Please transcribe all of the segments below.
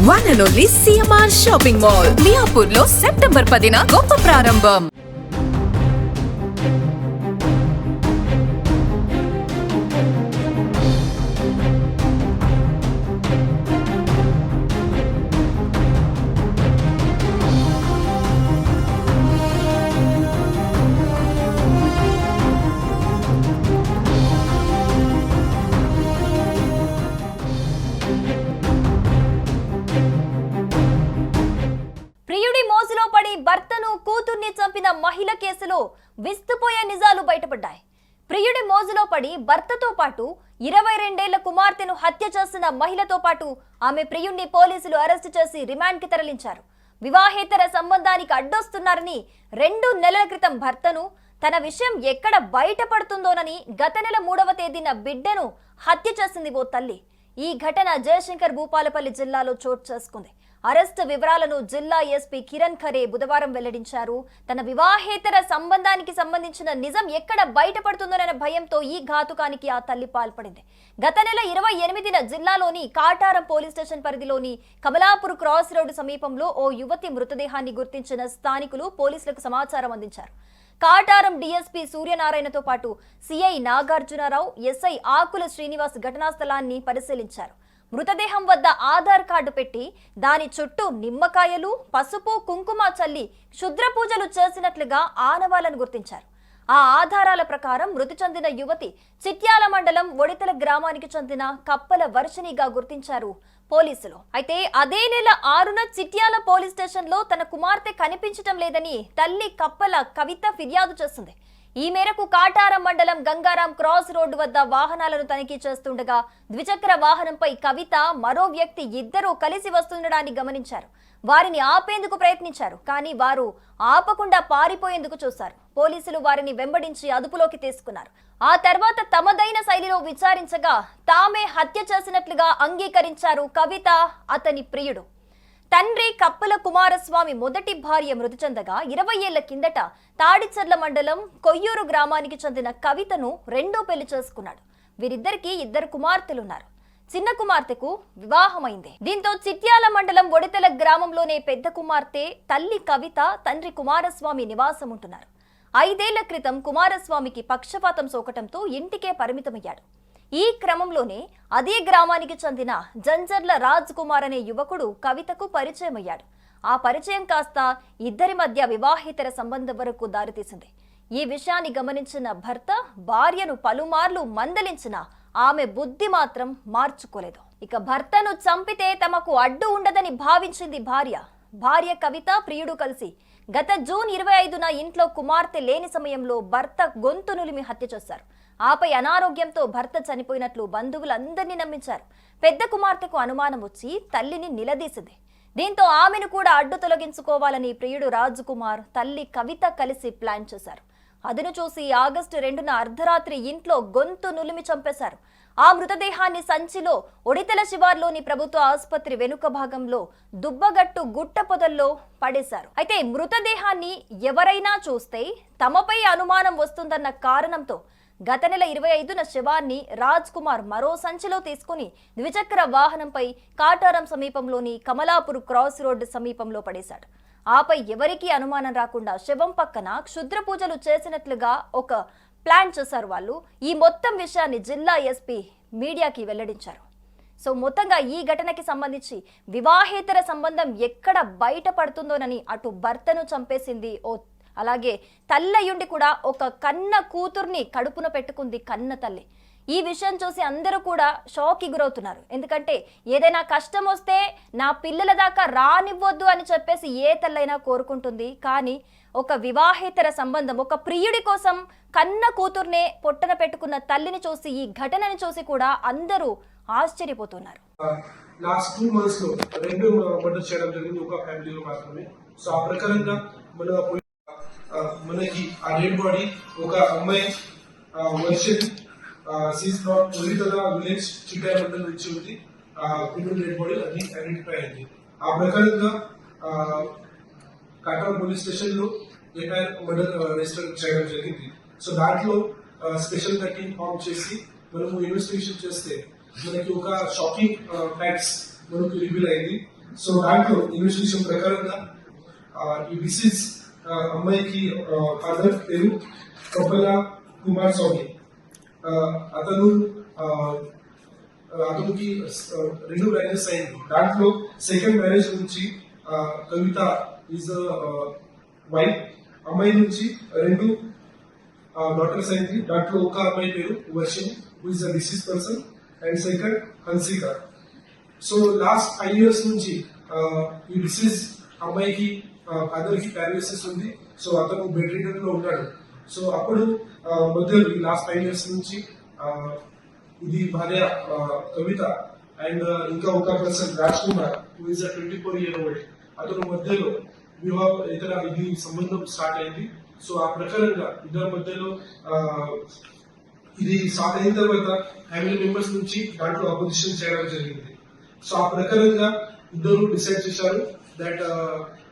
One and only CMR Shopping Mall, మియాపూర్లో September 10న గొప్ప ప్రారంభం. ప్రియుడి మోజులో పడి భర్తను కూతుర్ని చంపిన మహిళ కేసులో విస్తుపోయే నిజాలు బయటపడ్డాయి. ప్రియుడి మోజులో పడి భర్తతో పాటు 22 ఏళ్ల కుమార్తెను హత్య చేసిన మహిళతో పాటు ఆమె ప్రియుడిని పోలీసులు అరెస్టు చేసి రిమాండ్కి తరలించారు. వివాహేతర సంబంధానికి అడ్డొస్తున్నారని 2 నెలల క్రితం భర్తను తన విషయం ఎక్కడ బయటపడుతుందోనని గత నెల 3వ తేదీన బిడ్డను హత్య చేసింది ఓ తల్లి. ఈ ఘటన జయశంకర్ భూపాలపల్లి జిల్లాలో చోటు చేసుకుంది. అరెస్టు వివరాలను జిల్లా ఎస్పీ కిరణ్ ఖరే బుధవారం వెల్లడించారు. తన వివాహేతర సంబంధానికి సంబంధించిన నిజం ఎక్కడ బయటపడుతుందోనన్న భయంతో ఈ ఘాతుకానికి ఆ తల్లి పాల్పడింది. గత నెల 28న జిల్లాలోని కాటారం పోలీస్ స్టేషన్ పరిధిలోని కమలాపూర్ క్రాస్ రోడ్డు సమీపంలో ఓ యువతి మృతదేహాన్ని గుర్తించిన స్థానికులు పోలీసులకు సమాచారం అందించారు. కాటారం డీఎస్పీ సూర్యనారాయణతో పాటు సిఐ నాగార్జునరావు, ఎస్ఐ ఆకుల శ్రీనివాస్ ఘటనా స్థలాన్ని పరిశీలించారు. మృతదేహం వద్ద ఆధార్ కార్డు పెట్టి దాని చుట్టూ నిమ్మకాయలు, పసుపు, కుంకుమ చల్లి క్షుద్ర పూజలు చేసినట్లుగా ఆనవాలను గుర్తించారు. ఆ ఆధారాల ప్రకారం మృతి చెందిన యువతి చిట్యాల మండలం ఒడితల గ్రామానికి చెందిన కప్పల వర్షినిగా గుర్తించారు పోలీసులు. అయితే అదే నెల 6న చిట్యాల పోలీస్ స్టేషన్ లో తన కుమార్తె కనిపించటం లేదని తల్లి కప్పల కవిత ఫిర్యాదు చేస్తుంది. ఈ మేరకు కాటారం మండలం గంగారాం క్రాస్ రోడ్డు వద్ద వాహనాలను తనిఖీ చేస్తుండగా ద్విచక్ర వాహనంపై కవిత, మరో వ్యక్తి ఇద్దరూ కలిసి వస్తుండడాన్ని గమనించారు. వారిని ఆపేందుకు ప్రయత్నించారు, కానీ వారు ఆపకుండా పారిపోయేందుకు చూశారు. పోలీసులు వారిని వెంబడించి అదుపులోకి తీసుకున్నారు. ఆ తర్వాత తమదైన శైలిలో విచారించగా తామే హత్య చేసినట్లుగా అంగీకరించారు కవిత, అతని ప్రియుడు. తండ్రి కప్పల కుమారస్వామి మొదటి భార్య మృతి చెందగా 20 ఏళ్ల కిందట తాడిచర్ల మండలం కొయ్యూరు గ్రామానికి చెందిన కవితను రెండో పెళ్లి చేసుకున్నాడు. వీరిద్దరికి 2 కుమార్తెలున్నారు. చిన్న కుమార్తెకు వివాహమైంది. దీంతో చిట్యాల మండలం ఒడితెల గ్రామంలోనే పెద్ద కుమార్తె తల్లి కవిత, తండ్రి కుమారస్వామి నివాసం ఉంటున్నారు. 5 ఏళ్ల క్రితం కుమారస్వామికి పక్షపాతం సోకటంతో ఇంటికే పరిమితమయ్యాడు. ఈ క్రమంలోనే అదే గ్రామానికి చెందిన జంజర్ల రాజ్ కుమార్ అనే యువకుడు కవితకు పరిచయం అయ్యాడు. ఆ పరిచయం కాస్త ఇద్దరి మధ్య వివాహేతర సంబంధం వరకు దారితీసింది. ఈ విషయాన్ని గమనించిన భర్త భార్యను పలుమార్లు మందలించినా ఆమె బుద్ధి మాత్రం మార్చుకోలేదు. ఇక భర్తను చంపితే తమకు అడ్డు ఉండదని భావించింది భార్య కవిత, ప్రియుడు కలిసి గత జూన్ 25న ఇంట్లో కుమార్తె లేని సమయంలో భర్త గొంతు నులిమి హత్య చేశారు. ఆపై అనారోగ్యంతో భర్త చనిపోయినట్లు బంధువులందరినీ నమ్మించారు. పెద్ద కుమార్తెకు అనుమానం వచ్చి తల్లిని నిలదీసింది. దీంతో ఆమెను కూడా అడ్డు తొలగించుకోవాలని ప్రియుడు రాజ్ కుమార్, తల్లి కవిత కలిసి ప్లాన్ చేశారు. అదును చూసి ఆగస్టు 2న అర్ధరాత్రి ఇంట్లో గొంతు నులిమి చంపేశారు. ఆ మృతదేహాన్ని సంచిలో ఒడితెల శివార్లోని ప్రభుత్వ ఆసుపత్రి వెనుక భాగంలో దుబ్బగట్టు గుట్ట పొదల్లో పడేశారు. అయితే మృతదేహాన్ని ఎవరైనా చూస్తే తమపై అనుమానం వస్తుందన్న కారణంతో గత నెల 25న శవాన్ని రాజ్ కుమార్ మరో సంచిలో తీసుకుని ద్విచక్ర వాహనంపై కాటారం సమీపంలోని కమలాపూర్ క్రాస్ రోడ్డు సమీపంలో పడేశాడు. ఆపై ఎవరికీ అనుమానం రాకుండా శవం పక్కన క్షుద్ర పూజలు చేసినట్లుగా ఒక ప్లాన్ చేశారు వాళ్ళు. ఈ మొత్తం విషయాన్ని జిల్లా ఎస్పీ మీడియాకి వెల్లడించారు. సో మొత్తంగా ఈ ఘటనకి సంబంధించి వివాహేతర సంబంధం ఎక్కడ బయటపడుతుందోనని అటు భర్తను చంపేసింది అలాగే తల్లయుండి కూడా ఒక కన్న కూతుర్ని కడుపున పెట్టుకుంది కన్న తల్లి. ఈ విషయం చూసి అందరూ కూడా షాక్కి గురవుతున్నారు. ఎందుకంటే ఏదైనా కష్టం వస్తే నా పిల్లల దాకా రానివ్వద్దు అని చెప్పేసి ఏ తల్లైనా కోరుకుంటుంది. కానీ ఒక వివాహేతర సంబంధం, ఒక ప్రియుడి కోసం కన్న కూతుర్నే పొట్టన పెట్టుకున్న తల్లిని చూసి, ఈ ఘటనని చూసి కూడా అందరూ ఆశ్చర్యపోతున్నారు. లాస్ట్ 2 months లో 2 మర్డర్ చేయడం జరిగింది ఒక ఫ్యామిలీలో మాత్రమే. సో ఆ ప్రకారంగా మనకి ఆ డెడ్ బాడీ ఒక అమ్మాయి వర్షన్ seize from Oditala village Chityal మండలం నుంచి ఉంది. ఫిమేల్ డెడ్ బాడీ అది ఐడెంటిఫై అయింది. ఆ ప్రకారంగా కాటారం పోలీస్ స్టేషన్ లో ఎఫ్ఐఆర్ మర్డర్ రిజిస్టర్ చేయడం జరిగింది. సో దాంట్లో స్పెషల్ గా టీమ్ ఫామ్ చేసి మనము ఇన్వెస్టిగేషన్ చేస్తే మనకి ఒక షాకింగ్ ఫ్యాక్ట్స్ మనకు రివీల్ అయింది. సో దాంట్లో ఇన్వెస్టిగేషన్ ప్రకారంగా ఈ డిసీజ్ అమ్మాయికి ఫాదర్ పేరు కొప్పల కుమార్ స్వామి. అతనికి 2 మ్యారేజెస్ అయింది. దాంట్లో సెకండ్ మ్యారేజ్ నుంచి కవిత ఈజ్ వైఫ్. అమ్మాయి నుంచి 2 డాటర్స్ అయింది. దాంట్లో ఒక అమ్మాయి పేరు Varshini, who is a deceased person, and second Hansika. So last 5 years నుంచి ఈ డిసీజ్ అమ్మాయికి ఫాదర్ కి పారాలిసిస్ ఉంది. సో అతను బెడ్ రిడన్ లో ఉన్నాడు. సో అప్పుడు మధ్యలో ఈ లాస్ట్ 5 years నుంచి ఇది భార్య కవిత అండ్ ఇంకా ఒక person Raj Kumar, who is 24 year old. అతను మధ్యలో ఇది సంబంధం స్టార్ట్ అయింది. సో ఆ ప్రకారంగా ఇద్దరి మధ్యలో ఇది స్టార్ట్ అయిన తర్వాత ఫ్యామిలీ మెంబర్స్ నుంచి దాంట్లో అపోజిషన్ చేయడం జరిగింది. సో ఆ ప్రకారంగా ఇద్దరు డిసైడ్ చేశారు దట్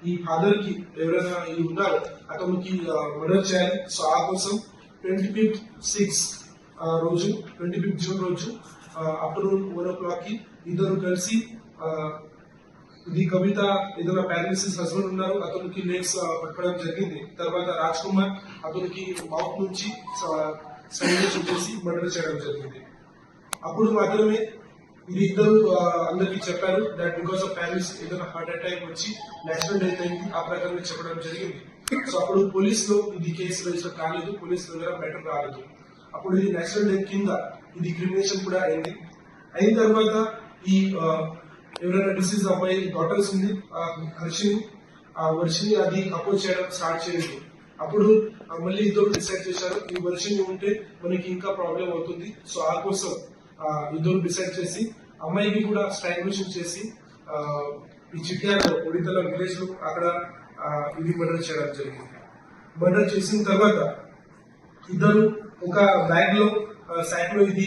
ఈ ఫాదర్ కి ఎవరైనా ఉన్నారో అతనికి మర్డర్ చేయాలి. సో ఆ కోసం 25th June రోజు ఆఫ్టర్నూన్ 1 o'clock కి ఇద్దరు కలిసి ఇది కవిత ఏదైనా పారాలిసిస్ హస్బెండ్ ఉన్నారు, అతనికి లెగ్స్ పట్టుకోవడం జరిగింది. తర్వాత రాజ్ కుమార్ అతనికి మౌత్ నుంచి స్ట్రాంగులేషన్ చేసి మర్డర్ చేయడం జరిగింది. అప్పుడు మాత్రమే ఇది ఇద్దరు అందరికి చెప్పారు దట్ బికాస్ ఆఫ్ పారాలిసిస్ ఏదైనా హార్ట్ అటాక్ వచ్చి నేచురల్ డెత్ అయింది. ఆ ప్రకారంగా చెప్పడం జరిగింది. సో అప్పుడు పోలీస్ లో ఇది కేసు రిజిస్టర్ కాలేదు, పోలీస్ దగ్గర మ్యాటర్ రాలేదు. అప్పుడు ఇది నేచురల్ డెత్ కింద ఇది క్రిమినేషన్ కూడా అయింది. అయిన తర్వాత ఈ ఎవరైనా డిసీజ్ అమ్మాయి డాటర్స్ ఉంది వర్షిని అది అపోజ్ చేయడం స్టార్ట్ చేయండి. అప్పుడు మళ్ళీ ఇద్దరు డిసైడ్ చేశారు ఈ వర్షిని ఉంటే మనకి ఇంకా ప్రాబ్లం అవుతుంది. సో ఆ కోసం ఇద్దరు డిసైడ్ చేసి అమ్మాయికి కూడా స్ట్రాంగులేషన్ చేసి ఈ చిట్యాలలో ఒడితల విలేజ్ లో అక్కడ ఇది మర్డర్ చేయడం జరిగింది. మర్డర్ చేసిన తర్వాత ఇద్దరు ఒక బ్యాగ్ లో సాక్ లో ఇది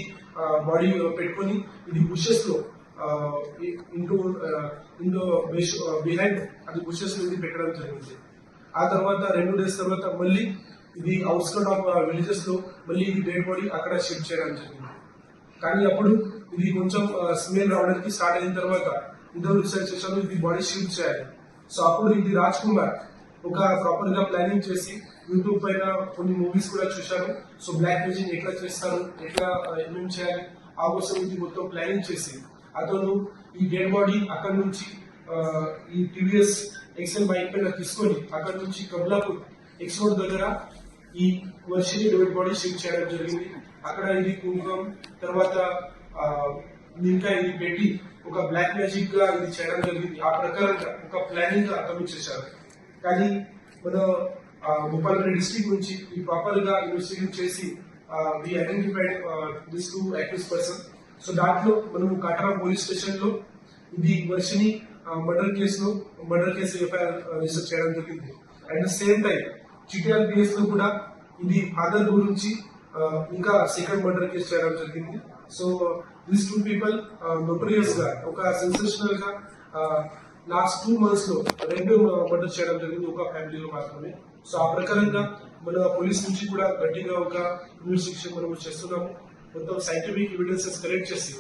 బాడీ పెట్టుకొని ఇది బుషెస్ లో బిహైండ్ అది బుషెస్ లో ఇది పెట్టడం జరిగింది. ఆ తర్వాత 2 days తర్వాత మళ్ళీ ఇది అవుట్స్కట్ ఆఫ్ విలేజెస్ లో మళ్ళీ ఇది డెడ్ బాడీ అక్కడ షిఫ్ట్ చేయడం జరిగింది. కానీ అప్పుడు ఇది కొంచెం స్మెల్ రావడానికి స్టార్ట్ అయిన తర్వాత ఇద్దరు డిసైడ్ చేశారు ఇది బాడీ షిఫ్ట్ చేయాలి. సో అప్పుడు ఇది రాజ్ కుమార్ ఒక ప్రాపర్ గా ప్లానింగ్ చేసి యూట్యూబ్ పైన కొన్ని మూవీస్ కూడా చూశారు. సో బ్లాక్ మెజిక్ ఎట్లా చేస్తారు, ఎట్లా ఏమేమి చేయాలి ఆ కోసం ఇది మొత్తం ప్లానింగ్ చేసి అతను ఈ డెడ్ బాడీ అక్కడ నుంచి ఈ టీవీఎస్ ఎక్సెల్ బైక్ పైన తీసుకొని అక్కడ నుంచి కమలాపూర్ ఎక్స్ రోడ్ దగ్గర ఈ వర్షిని డెడ్ బాడీ షిఫ్ట్ చేయడం జరిగింది. అక్కడ ఇది కుంకుమం తర్వాత ఇంకా ఇది పెట్టి ఒక బ్లాక్ మ్యాజిక్ గా ఇది చేయడం జరిగింది. ఆ ప్రకారంగా ఒక ప్లానింగ్ గా అతను చేశారు. కానీ మన భూపాలపల్లి డిస్ట్రిక్ట్ నుంచి ఈ ప్రాపర్ గా ఇన్వెస్టిగేట్ చేసి we identified this 2 accused person. So దాంట్లో మనము కటరా పోలీస్ స్టేషన్ లో ఇది Varshini murder case FIR register చేయడం జరిగింది. And same time Chityal PS లో కూడా ఇది ఫాదర్ గురించి ఇంకా సెకండ్ మర్డర్ కేసు చేయడం జరిగింది. సో దీస్ 2 people నోటరియస్ గా ఒక సెన్సేషనల్ గా లాస్ట్ 2 months లో 2 మర్డర్ చేయడం జరిగింది ఒక ఫ్యామిలీలో మాత్రమే. సో ఆ ప్రకారంగా మన పోలీస్ నుంచి కూడా గట్టిగా ఒక ఇన్వెస్టిగేషన్ మనం చేస్తున్నాము. మొత్తం సైంటిఫిక్ ఎవిడెన్సెస్ కలెక్ట్ చేసి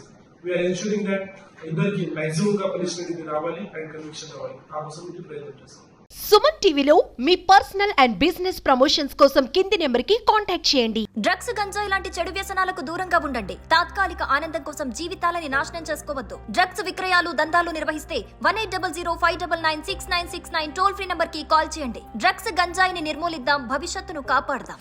వీఆర్ ఎన్షూరింగ్ దట్ ఇద్దరికి మాక్సిమం గా పనిష్మెంట్ ఇది రావాలి అండ్ కన్విక్షన్ రావాలి. ఆ కోసం ఇది ప్రయత్నం చేస్తాం. సుమన్ టీవీలో మీ పర్సనల్ అండ్ బిజినెస్ ప్రమోషన్స్ కోసం కింది నెంబర్ కి కాంటాక్ట్ చేయండి. డ్రగ్స్, గంజాయి లాంటి చెడు వ్యసనాలకు దూరంగా ఉండండి. తాత్కాలిక ఆనందం కోసం జీవితాలని నాశనం చేసుకోవద్దు. డ్రగ్స్ విక్రయాలు, దందాలు నిర్వహిస్తే 180059996969 టోల్ ఫ్రీ నంబర్ కి కాల్ చేయండి. డ్రగ్స్, గంజాయిని నిర్మూలిద్దాం, భవిష్యత్తును కాపాడదాం.